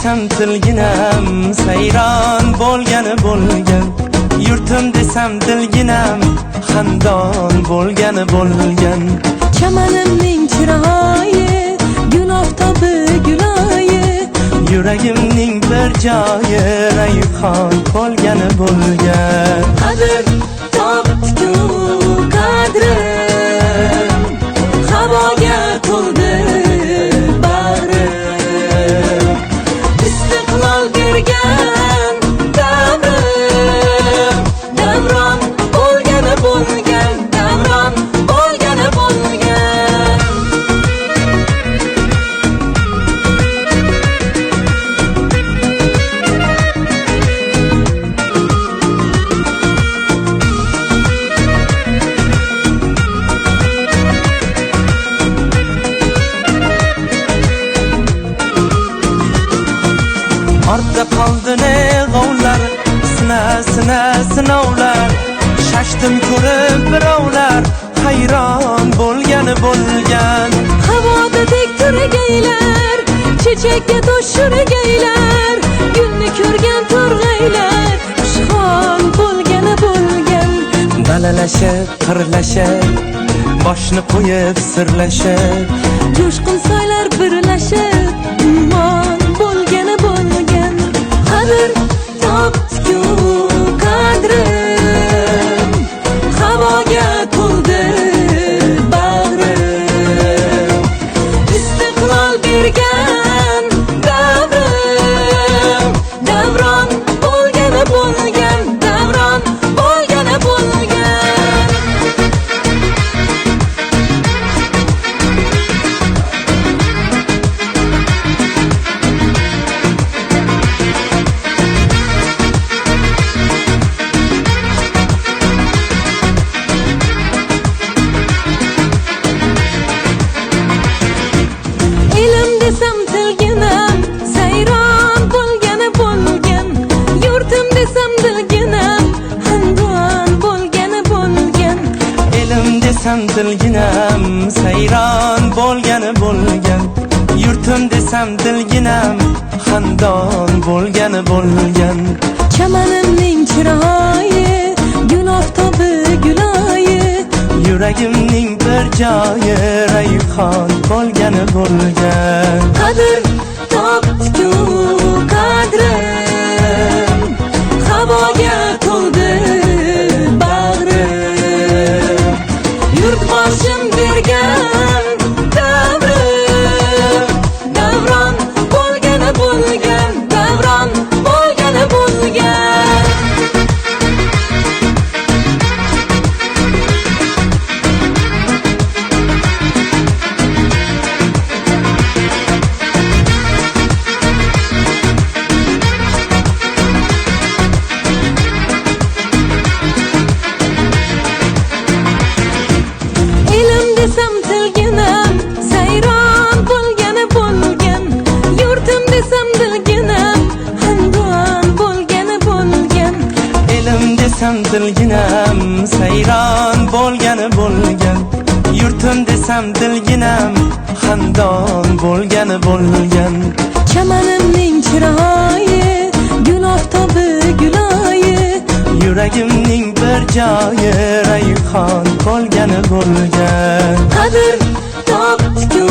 desam tilginam sayron bo'lgani bo'lgan, yurtim desam dilginam xandon bo'lgani bo'lgan. Chamanimning chiroyi gul oftobi guloyi, yuragimning bir joyi rayhon qolgani bo'lgan. qadr topdi-ku qadrim, havoga to'ldi bag'rim, istiqlol bergan davrim, davron bo'lgani bo'lgan, davron bo'lgani bo'lgan. Ortda qoldi ne g'ovlar, sinovlar, shashtim ko'rib birovlar hayron bo'lgani bo'lgan. Havoda tek turgaylar, chechakka tosh surgaylar, gulni ko'rgan to'rg'aylar xushhol bo'lgani bo'lgan. Balalashib, qirlashib, boshni qo'yib sirlashib, Jo'shqin soylar birlashib ummon bo'lgani bo'lgan. Qadr topdi-ku qadrim, havoga to'ldi bag'rim, istiqlol bergan davrim, davron bo'lgani bo'lgan, davron bo'lgani bo'lgan. Elim desam tilginam sayron bo'lgani bo'lgan, yurtim desam dilginam xandon bo'lgani bo'lgan. elim desam dilginam sayron bo'lgani bo'lgan, yurtim desam dilginam xandon bo'lgani bo'lgan. Chamanimning chiroyi gul oftobi guloyi, yuragimning bir joyi rayhon bo'lgani bo'lgan. qadr topdi-ku qadrim, havoga to'ldi bag'rim, yurtboshim bergan davrim, davron bo'lgani bo'lgan, davron bo'lgani bo'lgan. Elim desam tilginam sayron bo'lgani bo'lgan, yurtim desam dilginam xandon bo'lgani bo'lgan. elim desam dilginam sayron bo'lgani bo'lgan, yurtim desam dilginam xandon bo'lgani bo'lgan. Chamanimning chiroyi gul oftobi guloyi, yuragimning bir joyi rayhon qolgani bo'lgan. qadr topdi-ku